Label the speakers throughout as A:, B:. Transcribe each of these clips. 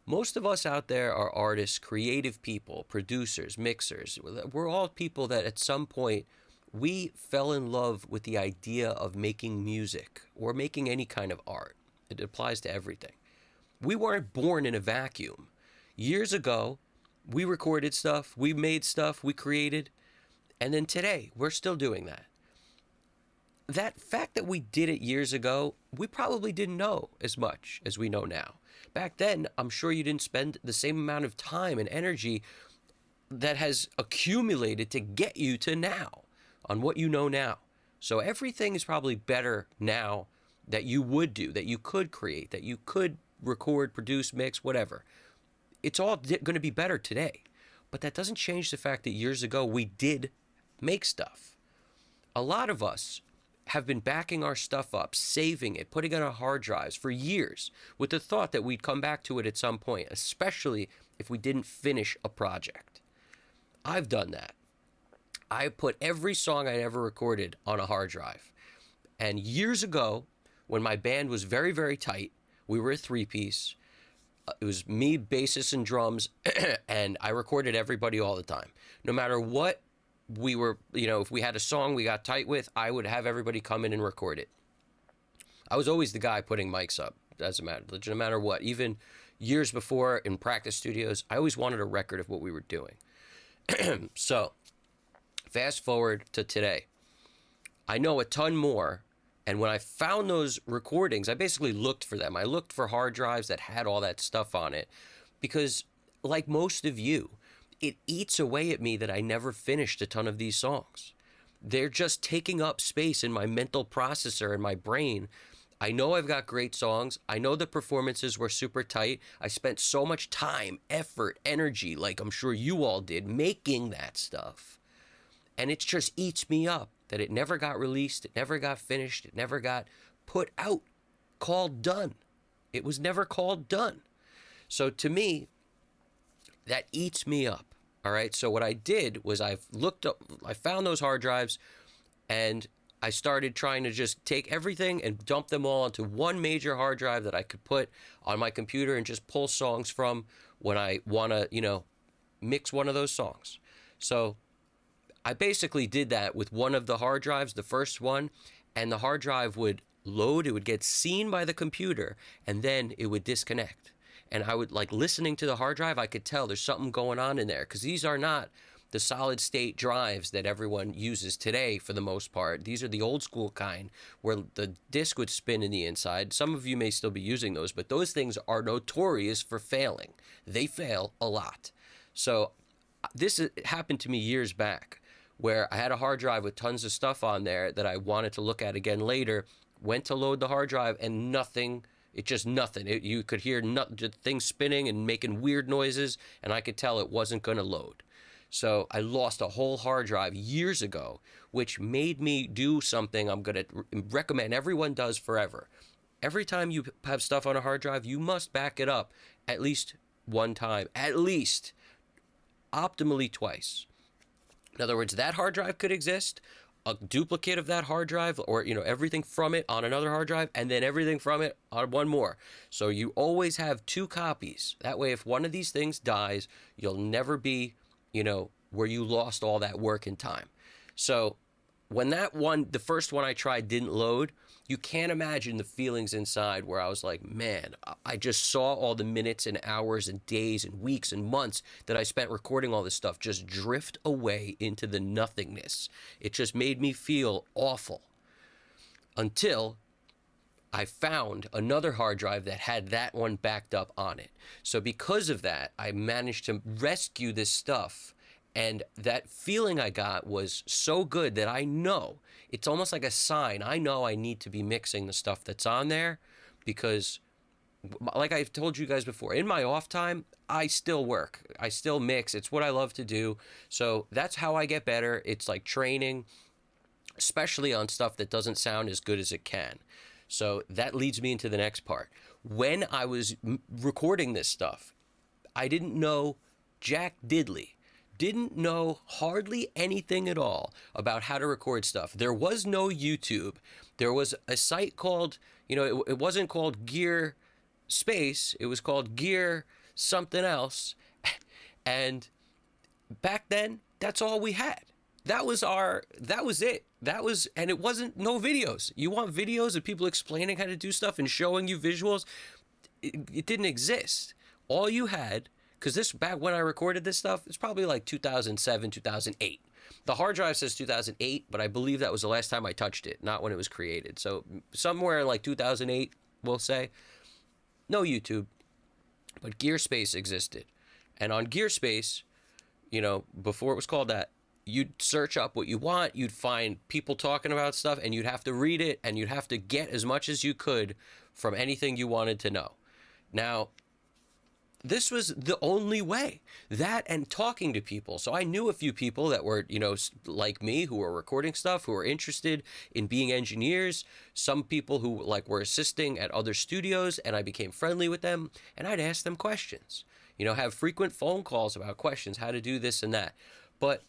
A: Most of us out there are artists, creative people, producers, mixers. We're all people that at some point we fell in love with the idea of making music or making any kind of art. It applies to everything. We weren't born in a vacuum. Years ago, we recorded stuff, we made stuff, we created, and then today, we're still doing that. That fact that we did it years ago, we probably didn't know as much as we know now. Back then, I'm sure you didn't spend the same amount of time and energy that has accumulated to get you to now on what you know now. So everything is probably better now that you would do, that you could create, that you could record, produce, mix, whatever. It's all going to be better today. But that doesn't change the fact that years ago we did make stuff. A lot of us have been backing our stuff up, saving it, putting it on hard drives for years with the thought that we'd come back to it at some point, especially if we didn't finish a project. I've done that. I put every song I ever recorded on a hard drive. And years ago, when my band was very, very tight, we were a three-piece. It was me, bassist, and drums, and I recorded everybody all the time. No matter what we were, if we had a song we got tight with, I would have everybody come in and record it. I was always the guy putting mics up, doesn't matter, no matter what. Even years before in practice studios, I always wanted a record of what we were doing. So, fast forward to today. I know a ton more. And when I found those recordings, I basically looked for them. I looked for hard drives that had all that stuff on it because, like most of you, it eats away at me that I never finished a ton of these songs. They're just taking up space in my mental processor and my brain. I know I've got great songs. I know the performances were super tight. I spent so much time, effort, energy, like I'm sure you all did, making that stuff. And it just eats me up that it never got released, it never got finished, it never got put out, called done. It was never called done. So to me, that eats me up. All right. So what I did was I found those hard drives, and I started trying to just take everything and dump them all onto one major hard drive that I could put on my computer and just pull songs from when I want to, mix one of those songs. So I basically did that with one of the hard drives, the first one, and the hard drive would load, it would get seen by the computer, and then it would disconnect. And I would, like, listening to the hard drive, I could tell there's something going on in there, because these are not the solid state drives that everyone uses today for the most part. These are the old school kind where the disc would spin in the inside. Some of you may still be using those, but those things are notorious for failing. They fail a lot. So this happened to me years back, where I had a hard drive with tons of stuff on there that I wanted to look at again later, went to load the hard drive, and nothing, you could hear things spinning and making weird noises, and I could tell it wasn't going to load. So I lost a whole hard drive years ago, which made me do something I'm going to recommend everyone does forever. Every time you have stuff on a hard drive, you must back it up at least one time, at least, optimally twice. In other words, that hard drive could exist, a duplicate of that hard drive, or everything from it on another hard drive, and then everything from it on one more. So you always have two copies. That way, if one of these things dies, you'll never be, where you lost all that work and time. So when the first one I tried didn't load, you can't imagine the feelings inside where I was like, man, I just saw all the minutes and hours and days and weeks and months that I spent recording all this stuff just drift away into the nothingness. It just made me feel awful until I found another hard drive that had that one backed up on it. So because of that, I managed to rescue this stuff. And that feeling I got was so good that I know, it's almost like a sign. I know I need to be mixing the stuff that's on there because, like I've told you guys before, in my off time, I still work. I still mix. It's what I love to do. So that's how I get better. It's like training, especially on stuff that doesn't sound as good as it can. So that leads me into the next part. When I was recording this stuff, I didn't know jack diddly. Didn't know hardly anything at all about how to record stuff. There was no YouTube. There was a site called, it wasn't called Gear Space. It was called Gear something else. And back then, that's all we had. That was it. And it wasn't no videos. You want videos of people explaining how to do stuff and showing you visuals? It didn't exist. All you had, because this, back when I recorded this stuff, it's probably like 2007, 2008. The hard drive says 2008, but I believe that was the last time I touched it, not when it was created. So somewhere like 2008, we'll say. No YouTube, but Gearspace existed. And on Gearspace, you know, before it was called that, you'd search up what you want, you'd find people talking about stuff, and you'd have to read it, and you'd have to get as much as you could from anything you wanted to know. Now, this was the only way. That and talking to people. So I knew a few people that were, you know, like me, who were recording stuff, who were interested in being engineers. Some people who like were assisting at other studios, and I became friendly with them, and I'd ask them questions. You know, have frequent phone calls about questions, how to do this and that. But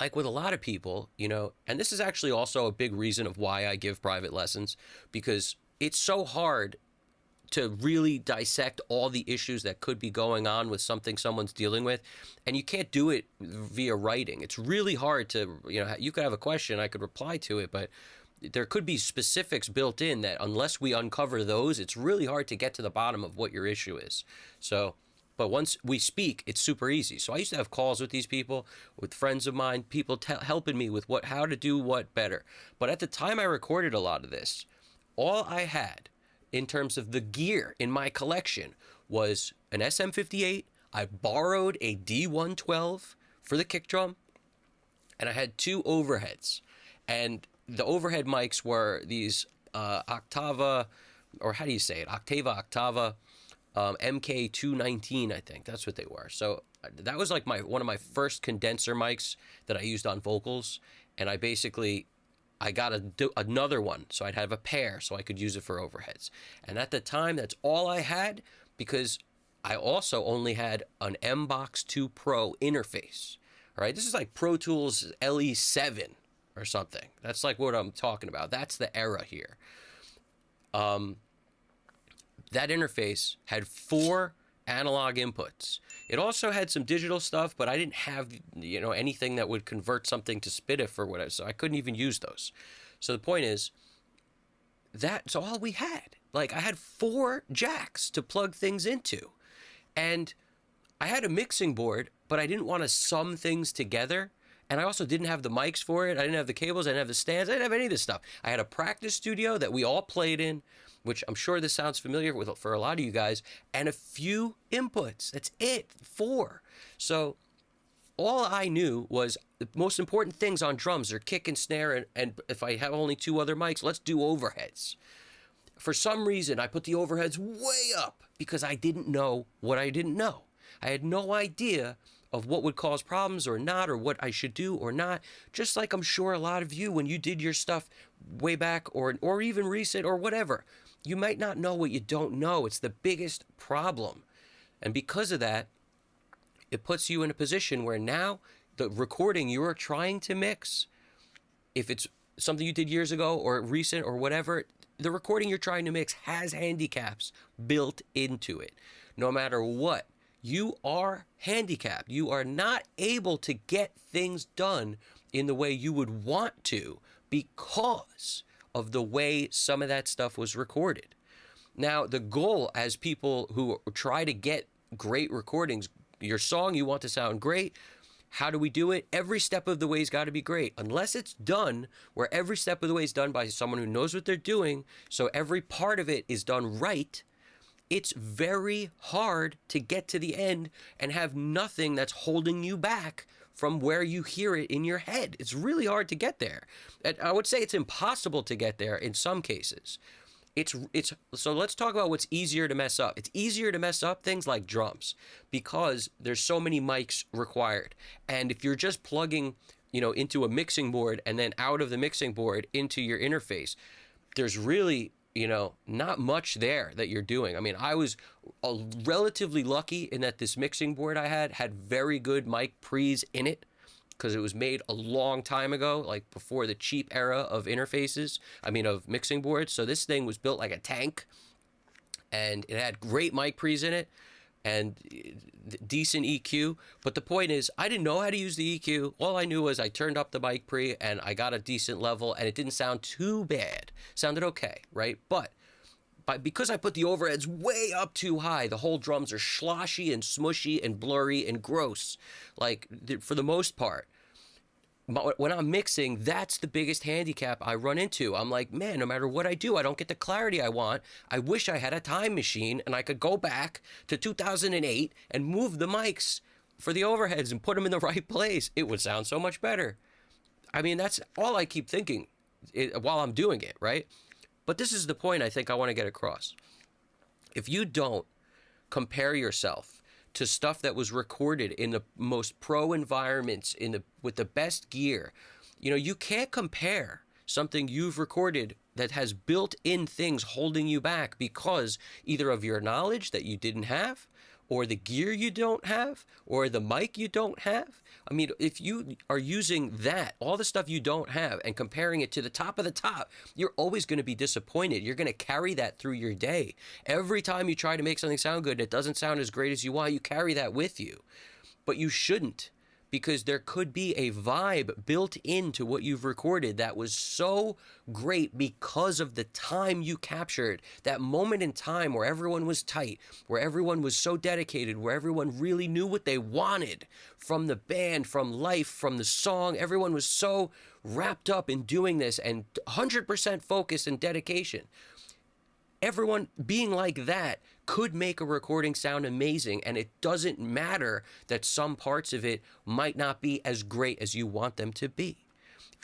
A: like with a lot of people, you know, and this is actually also a big reason of why I give private lessons, because it's so hard to really dissect all the issues that could be going on with something someone's dealing with. And you can't do it via writing. It's really hard to, you know, you could have a question, I could reply to it, but there could be specifics built in that unless we uncover those, it's really hard to get to the bottom of what your issue is. So, but once we speak, it's super easy. So I used to have calls with these people, with friends of mine, people helping me with how to do what better. But at the time I recorded a lot of this, all I had in terms of the gear in my collection was an SM58. I borrowed a D112 for the kick drum, and I had two overheads. And the overhead mics were these Octava, or how do you say it? Octava MK219, I think. That's what they were. So that was like one of my first condenser mics that I used on vocals. And I got another one, so I'd have a pair so I could use it for overheads. And at the time, that's all I had, because I also only had an MBox 2 Pro interface. All right, this is like Pro Tools LE7 or something. That's like what I'm talking about. That's the era here. That interface had 4 analog inputs. It also had some digital stuff, but I didn't have, you know, anything that would convert something to SPDIF or whatever, so I couldn't even use those. So the point is, that's all we had. Like, I had 4 jacks to plug things into. And I had a mixing board, but I didn't want to sum things together. And I also didn't have the mics for it. I didn't have the cables. I didn't have the stands. I didn't have any of this stuff. I had a practice studio that we all played in, which I'm sure this sounds familiar with for a lot of you guys, and a few inputs. That's it, 4. So all I knew was the most important things on drums are kick and snare, and if I have only 2 other mics, let's do overheads. For some reason, I put the overheads way up because I didn't know what I didn't know. I had no idea of what would cause problems or not, or what I should do or not. Just like I'm sure a lot of you, when you did your stuff way back or even recent or whatever, you might not know what you don't know. It's the biggest problem. And because of that, it puts you in a position where now the recording you're trying to mix, if it's something you did years ago or recent or whatever, the recording you're trying to mix has handicaps built into it. No matter what, you are handicapped. You are not able to get things done in the way you would want to because of the way some of that stuff was recorded. Now, the goal as people who try to get great recordings, your song, you want to sound great. How do we do it? Every step of the way has got to be great. Unless it's done where every step of the way is done by someone who knows what they're doing, so every part of it is done right, it's very hard to get to the end and have nothing that's holding you back from where you hear it in your head. It's really hard to get there. And I would say it's impossible to get there in some cases. So let's talk about what's easier to mess up. It's easier to mess up things like drums because there's so many mics required. And if you're just plugging, into a mixing board and then out of the mixing board into your interface, there's really, not much there that you're doing. I mean, I was relatively lucky in that this mixing board I had very good mic pre's in it, because it was made a long time ago, like before the cheap era of of mixing boards. So this thing was built like a tank, and it had great mic pre's in it. and decent EQ. But the point is, I didn't know how to use the EQ. All I knew was I turned up the mic pre and I got a decent level, and it didn't sound too bad. Sounded okay, right? But because I put the overheads way up too high, the whole drums are sloshy and smushy and blurry and gross, like for the most part. When I'm mixing, that's the biggest handicap I run into. I'm like, man, no matter what I do, I don't get the clarity I want. I wish I had a time machine and I could go back to 2008 and move the mics for the overheads and put them in the right place. It would sound so much better. I mean, that's all I keep thinking while I'm doing it, right? But this is the point I think I want to get across. If you don't compare yourself to stuff that was recorded in the most pro environments with the best gear, you can't compare something you've recorded that has built-in things holding you back because either of your knowledge that you didn't have, or the gear you don't have, or the mic you don't have. I mean, if you are using that, all the stuff you don't have, and comparing it to the top of the top, you're always going to be disappointed. You're going to carry that through your day. Every time you try to make something sound good and it doesn't sound as great as you want, you carry that with you. But you shouldn't, because there could be a vibe built into what you've recorded that was so great because of the time you captured, that moment in time where everyone was tight, where everyone was so dedicated, where everyone really knew what they wanted from the band, from life, from the song. Everyone was so wrapped up in doing this and 100% focus and dedication. Everyone being like that could make a recording sound amazing, and it doesn't matter that some parts of it might not be as great as you want them to be.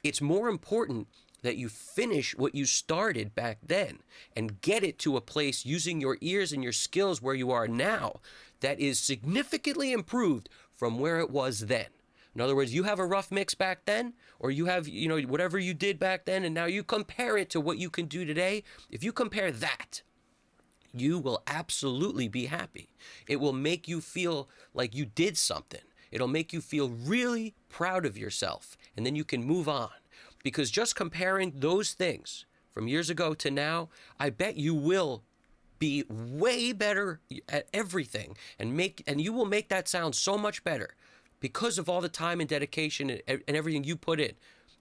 A: It's more important that you finish what you started back then and get it to a place using your ears and your skills where you are now that is significantly improved from where it was then. In other words, you have a rough mix back then, or you have, whatever you did back then, and now you compare it to what you can do today. If you compare that, you will absolutely be happy. It will make you feel like you did something. It'll make you feel really proud of yourself, and then you can move on. Because just comparing those things from years ago to now, I bet you will be way better at everything, and you will make that sound so much better because of all the time and dedication and everything you put in.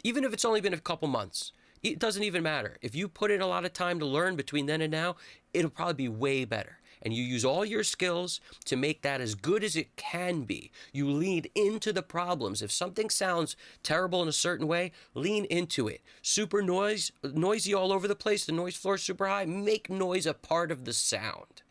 A: Even if it's only been a couple months, it doesn't even matter. If you put in a lot of time to learn between then and now, it'll probably be way better. And you use all your skills to make that as good as it can be. You lean into the problems. If something sounds terrible in a certain way, lean into it. Super noisy all over the place, the noise floor is super high, make noise a part of the sound.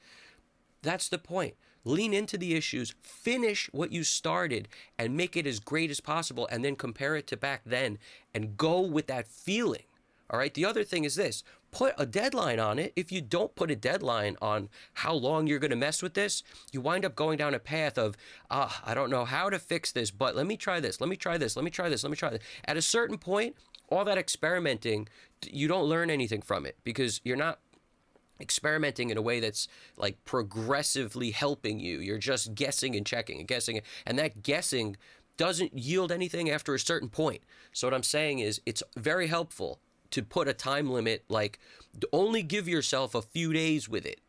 A: That's the point. Lean into the issues, finish what you started, and make it as great as possible, and then compare it to back then, and go with that feeling. All right? The other thing is this. Put a deadline on it. If you don't put a deadline on how long you're going to mess with this, you wind up going down a path of, I don't know how to fix this, but let me try this, let me try this, let me try this, let me try this. At a certain point, all that experimenting, you don't learn anything from it because you're not experimenting in a way that's like progressively helping you. You're just guessing and checking and guessing. And that guessing doesn't yield anything after a certain point. So what I'm saying is it's very helpful to put a time limit, like only give yourself a few days with it.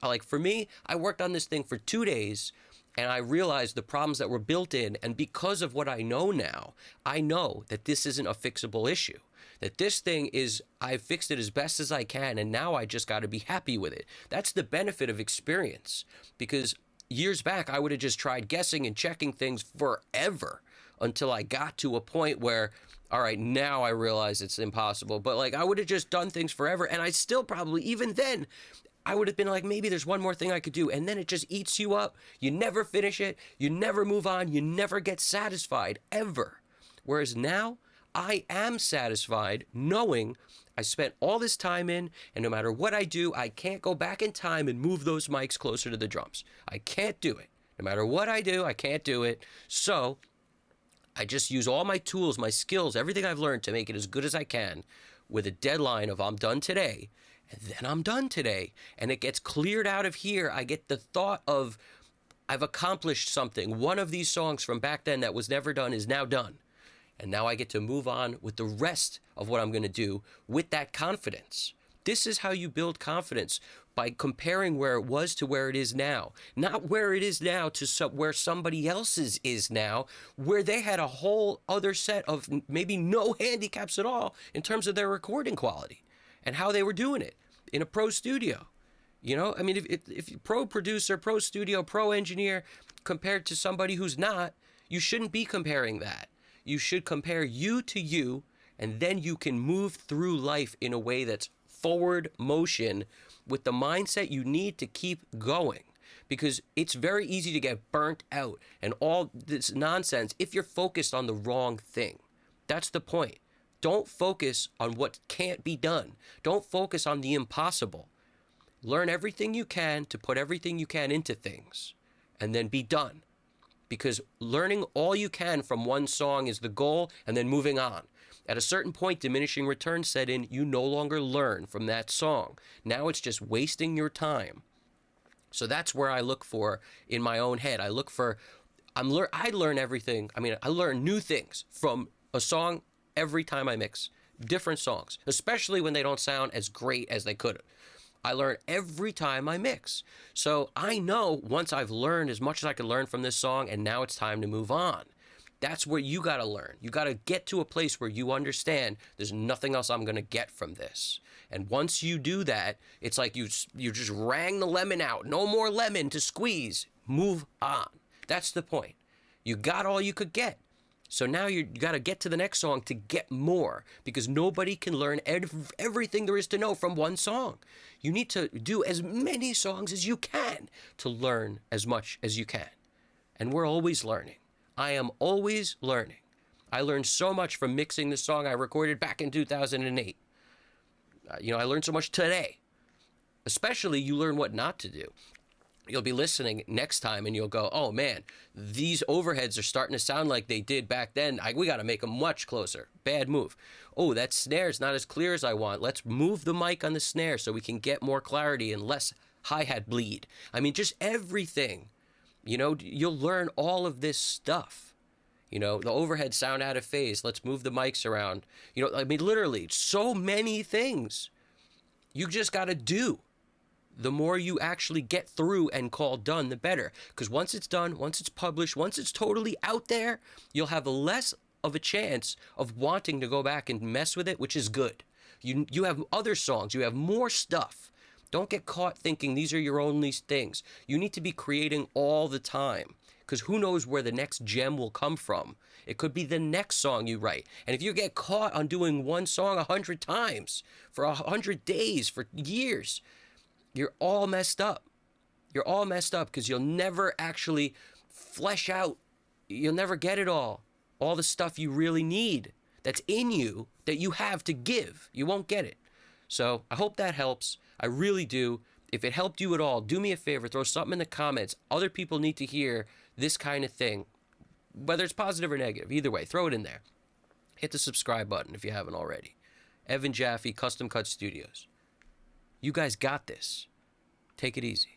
A: Like for me, I worked on this thing for 2 days and I realized the problems that were built in. And because of what I know now, I know that this isn't a fixable issue. That this thing is, I fixed it as best as I can, and now I just got to be happy with it. That's the benefit of experience. Because years back, I would have just tried guessing and checking things forever until I got to a point where, all right, now I realize it's impossible. But like, I would have just done things forever, and I still probably, even then, I would have been like, maybe there's one more thing I could do. And then it just eats you up. You never finish it. You never move on. You never get satisfied, ever. Whereas now, I am satisfied knowing I spent all this time in, and no matter what I do, I can't go back in time and move those mics closer to the drums. I can't do it. No matter what I do, I can't do it. So I just use all my tools, my skills, everything I've learned to make it as good as I can with a deadline of I'm done today, and then I'm done today. And it gets cleared out of here. I get the thought of I've accomplished something. One of these songs from back then that was never done is now done. And now I get to move on with the rest of what I'm going to do with that confidence. This is how you build confidence. by comparing where it was to where it is now. Not where it is now to where somebody else's is now, where they had a whole other set of maybe no handicaps at all in terms of their recording quality and how they were doing it in a pro studio. You know, I mean, if pro producer, pro studio, pro engineer compared to somebody who's not, you shouldn't be comparing that. You should compare you to you, and then you can move through life in a way that's forward motion with the mindset you need to keep going. Because it's very easy to get burnt out and all this nonsense if you're focused on the wrong thing. That's the point. Don't focus on what can't be done. Don't focus on the impossible. Learn everything you can to put everything you can into things and then be done. Because learning all you can from one song is the goal and then moving on. At a certain point, diminishing returns set in. You no longer learn from that song. Now it's just wasting your time. So that's where I look for in my own head. I look for, I learn everything. I mean, I learn new things from a song every time I mix. Different songs, especially when they don't sound as great as they could. I learn every time I mix. So I know once I've learned as much as I can learn from this song, and now it's time to move on. That's what you got to learn. You got to get to a place where you understand there's nothing else I'm going to get from this. And once you do that, it's like you just wrang the lemon out. No more lemon to squeeze. Move on. That's the point. You got all you could get. So now you got to get to the next song to get more, because nobody can learn everything there is to know from one song. You need to do as many songs as you can to learn as much as you can. And we're always learning. I am always learning. I learned so much from mixing the song I recorded back in 2008. I learned so much today. Especially you learn what not to do. You'll be listening next time and you'll go, oh man, these overheads are starting to sound like they did back then. We got to make them much closer. Bad move. Oh, that snare's not as clear as I want. Let's move the mic on the snare so we can get more clarity and less hi-hat bleed. I mean, just everything. You'll learn all of this stuff. The overheads sound out of phase. Let's move the mics around. Literally, so many things you just got to do. The more you actually get through and call done, the better. Because once it's done, once it's published, once it's totally out there, you'll have less of a chance of wanting to go back and mess with it, which is good. You have other songs. You have more stuff. Don't get caught thinking these are your only things. You need to be creating all the time, because who knows where the next gem will come from. It could be the next song you write. And if you get caught on doing one song 100 times for 100 days, for years, you're all messed up. You're all messed up because you'll never actually flesh out. You'll never get it all the stuff you really need that's in you that you have to give. You won't get it. So I hope that helps. I really do. If it helped you at all, do me a favor, throw something in the comments. Other people need to hear this kind of thing, whether it's positive or negative. Either way, throw it in there. Hit the subscribe button if you haven't already. Evan Jaffe, Custom Cut Studios. You guys got this. Take it easy.